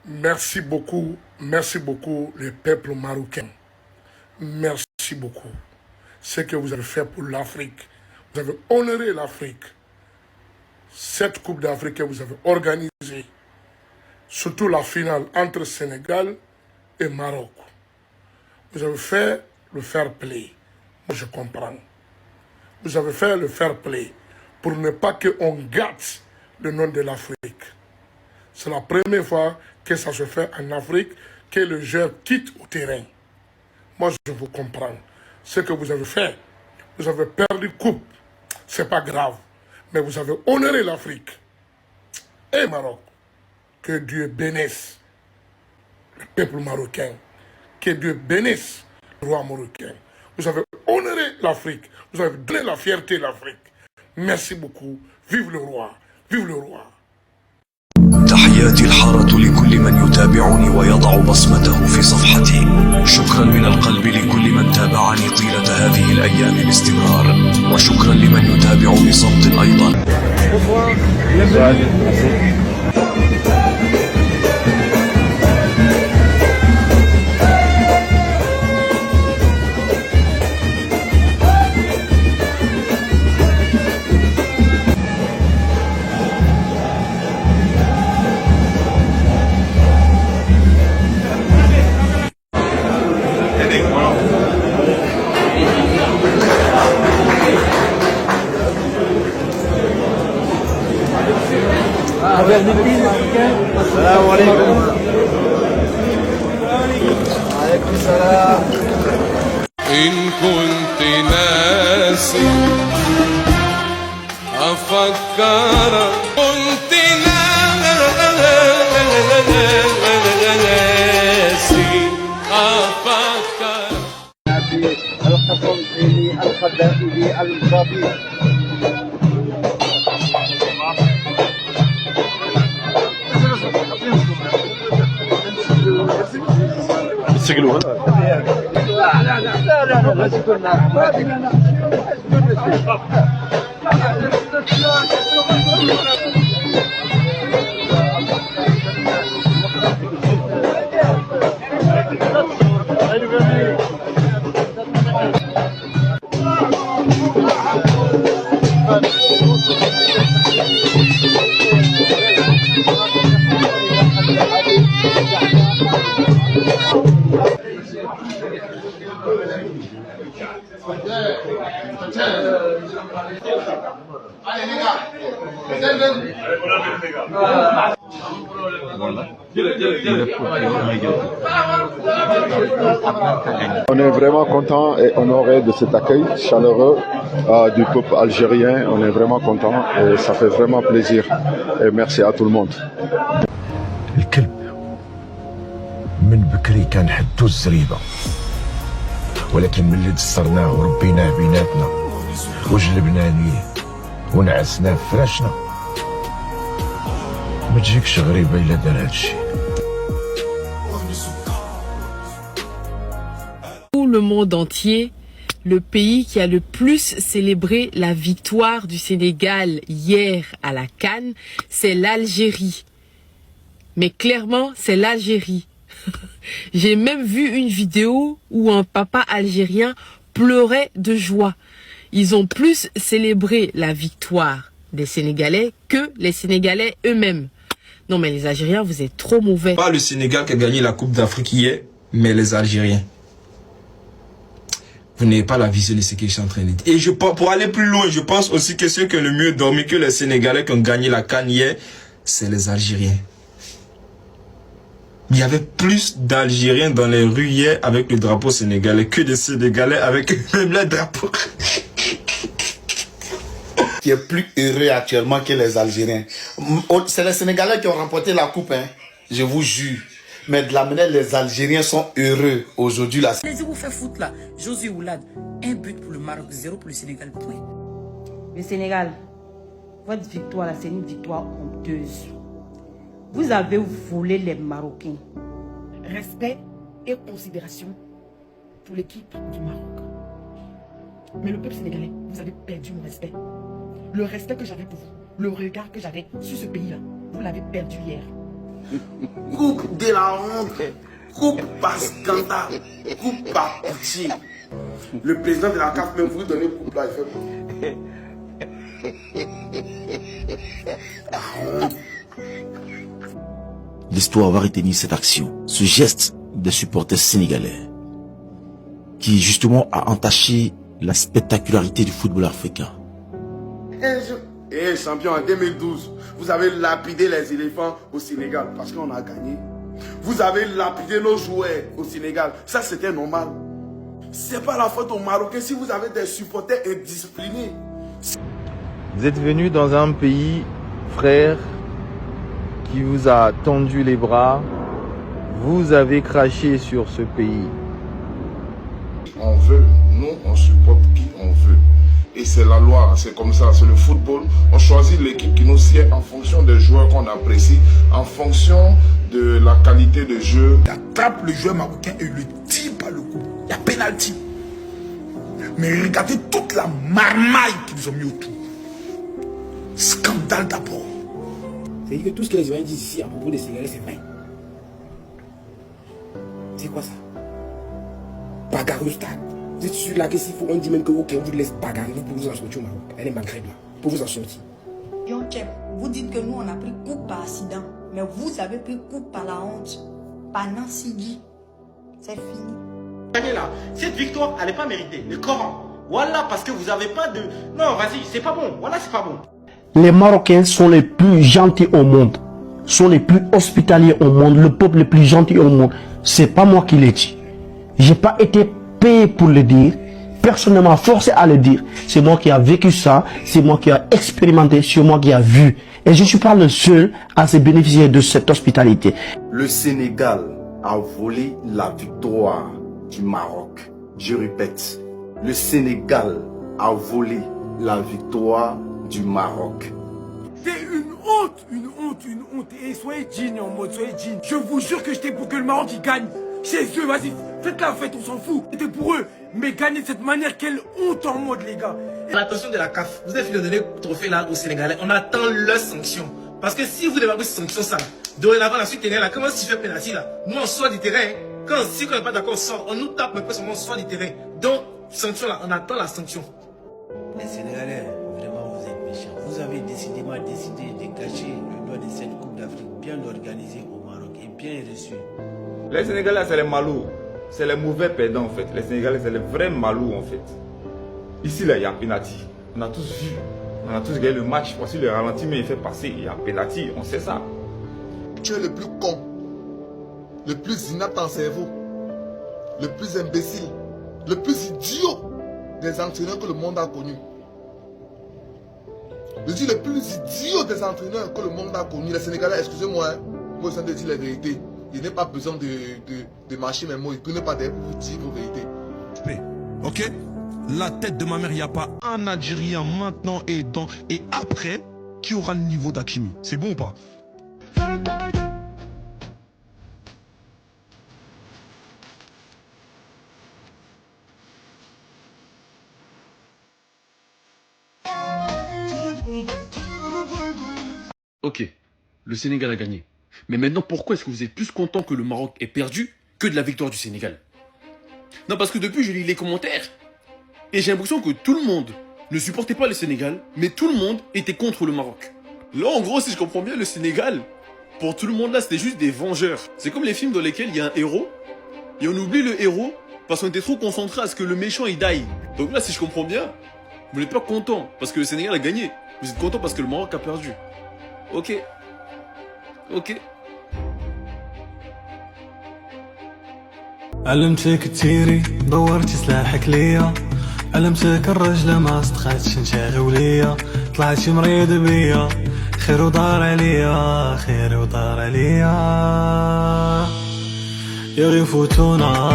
merci beaucoup les peuples marocains. Merci beaucoup. Ce que vous avez fait pour l'Afrique. Vous avez honoré l'Afrique. Cette Coupe d'Afrique que vous avez organisée, surtout la finale entre Sénégal et Maroc. Vous avez fait le fair play. Moi, je comprends. Vous avez fait le fair play pour ne pas qu'on gâte le nom de l'Afrique. C'est la première fois que ça se fait en Afrique, que le joueur quitte au terrain. Moi, je vous comprends. Ce que vous avez fait, vous avez perdu coupe. C'est pas grave. Mais vous avez honoré l'Afrique et Maroc. Que Dieu bénisse le peuple marocain. Que Dieu bénisse le roi marocain. Vous avez honoré l'Afrique. Vous avez donné la fierté de l'Afrique. Merci beaucoup. Vive le roi. Vive le roi. تحياتي الحارة لكل من يتابعني ويضع بصمته في صفحتي. شكرا من القلب لكل من تابعني طيلة هذه الأيام باستمرار، وشكرا لمن يتابع بصمت أيضا. السلام عليكم. وعليكم السلام. إن كنت ناسي أفكر كنت ناسي أفكر القسنطيني القذائفي البابي. تسجلوها؟ On est vraiment content et honoré de cet accueil chaleureux du peuple algérien. On est vraiment content et ça fait vraiment plaisir. Et merci à tout le monde. الكلب من بكري كان حدو الزريبة، ولكن ملي دسترناه وربيناه بيناتنا وجلبناه ليه ونعسناه في فراشنا ما تجيكش غريبة إلا دار هادشي. Tout le monde entier, le pays qui a le plus célébré la victoire du Sénégal hier à la CAN, c'est l'Algérie. Mais clairement, c'est l'Algérie. J'ai même vu une vidéo où un papa algérien pleurait de joie. Ils ont plus célébré la victoire des Sénégalais que les Sénégalais eux-mêmes. Non mais les Algériens, vous êtes trop mauvais. Pas le Sénégal qui a gagné la Coupe d'Afrique hier, mais les Algériens. Vous n'avez pas la vision de ce que je suis en train de dire. Et pour aller plus loin, je pense aussi que ceux qui ont le mieux dormi que les Sénégalais qui ont gagné la CAN hier, c'est les Algériens. Il y avait plus d'Algériens dans les rues hier avec le drapeau sénégalais que de Sénégalais avec même le drapeau. Qui est plus heureux actuellement que les Algériens. C'est les Sénégalais qui ont remporté la coupe, hein. Je vous jure. Mais de la manière, les Algériens sont heureux aujourd'hui. Les vous fait foutre là. Josué Oulad, un but pour le Maroc, 0 pour le Sénégal, point. Le Sénégal, votre victoire là, c'est une victoire honteuse. Vous avez volé les Marocains. Respect et considération pour l'équipe du Maroc. Mais le peuple sénégalais, vous avez perdu mon respect. Le respect que j'avais pour vous, le regard que j'avais sur ce pays-là, vous l'avez perdu hier. coupe de la honte, coupe par scandale, coupe par pitié. Le président de la CAF même voulu donner coupe là, il fait L'histoire va retenir cette action, ce geste des supporters sénégalais qui justement a entaché la spectacularité du football africain. Et champion, en 2012, vous avez lapidé les éléphants au Sénégal parce qu'on a gagné. Vous avez lapidé nos joueurs au Sénégal. Ça, c'était normal. C'est pas la faute aux Marocains si vous avez des supporters indisciplinés. Vous êtes venu dans un pays, frère, qui vous a tendu les bras. Vous avez craché sur ce pays. On veut, nous, on supporte qui on veut. Et c'est la loi, c'est comme ça, c'est le football. On choisit l'équipe qui nous sied en fonction des joueurs qu'on apprécie, en fonction de la qualité de jeu. Il attrape le joueur marocain et le tire par le cou. Il y a pénalty. Mais regardez toute la marmaille qu'ils ont mis autour. Scandale d'abord. C'est-à-dire que tout ce que les Ivoiriens disent ici à propos des Sénégalais, c'est vrai. C'est quoi ça? Bagarre au stade. Vous êtes sûr là que s'il faut, on dit même que ok, on vous laisse bagarrer, vous pouvez vous en sortir au Maroc. Elle est Maghreb là, pour vous en sortir. Vous dites que nous on a pris coup par accident, mais vous avez pris coup par la honte, par Nansidi. C'est fini. Là, cette victoire, elle n'est pas méritée. Le Coran. Voilà, parce que vous n'avez pas de... Non, vas-y, c'est pas bon. Voilà, c'est pas bon. Les Marocains sont les plus gentils au monde, sont les plus hospitaliers au monde, le peuple le plus gentil au monde. C'est pas moi qui l'ai dit. J'ai pas été payé pour le dire. Personne ne m'a forcé à le dire. C'est moi qui a vécu ça, c'est moi qui a expérimenté, c'est moi qui a vu. Et je ne suis pas le seul à se bénéficier de cette hospitalité. Le Sénégal a volé la victoire du Maroc. Je répète, le Sénégal a volé la victoire du Maroc. C'est une honte, une honte, une honte. Et soyez digne en mode, soyez digne. Je vous jure que j'étais pour que le Maroc il gagne. Chez eux, vas-y, faites la fête, on s'en fout. C'était pour eux. Mais gagner de cette manière, quelle honte en mode, les gars. L'attention de la CAF, vous avez fini de donner le trophée là aux Sénégalais. On attend leurs sanctions. Parce que si vous démarrez ces sanctions, ça, dorénavant, la suite terrain là, comment si tu fais pénalty là? Nous, on sort du terrain. Si on n'est pas d'accord, on sort. On nous tape, mais on sort du terrain. Donc, sanction là, on attend la sanction. Les Sénégalais, vraiment, vous êtes méchants. Vous avez décidément décidé de cacher le doigt de cette Coupe d'Afrique bien organisée au Maroc et bien reçue. Les Sénégalais, c'est les malous. C'est les mauvais perdants, en fait. Les Sénégalais, c'est les vrais malous, en fait. Ici, là, il y a un penalty. On a tous vu. On a tous regardé le match. Voici le ralenti, mais il fait passer. Il y a un penalty. On sait ça. Tu es le plus con, le plus inapte en cerveau, le plus imbécile, le plus idiot des entraîneurs que le monde a connu. Je dis le plus idiot des entraîneurs que le monde a connu. Les Sénégalais, excusez-moi, hein, moi je viens de dire la vérité. Il n'est pas besoin de marcher mes mots. Il n'est pas derrière pour vous dire vos vérités. Ok? La tête de ma mère, il n'y a pas un Algérien maintenant et après qui aura le niveau d'Hakimi. C'est bon ou pas? Ok, le Sénégal a gagné. Mais maintenant, pourquoi est-ce que vous êtes plus content que le Maroc ait perdu que de la victoire du Sénégal? Non, parce que depuis, je lis les commentaires. Et j'ai l'impression que tout le monde ne supportait pas le Sénégal, mais tout le monde était contre le Maroc. Là, en gros, si je comprends bien, le Sénégal, pour tout le monde là, c'était juste des vengeurs. C'est comme les films dans lesquels il y a un héros, et on oublie le héros parce qu'on était trop concentré à ce que le méchant il die. Donc là, si je comprends bien, vous n'êtes pas content parce que le Sénégal a gagné. Vous êtes content parce que le Maroc a perdu. Ok. Ok. علمتك تيري دورتي سلاحك ليا علمتك الرجلة ما استخدتش نشاغي وليا طلعتي مريض بيا خير ودار عليا خير ودار عليا يا غيفوتونا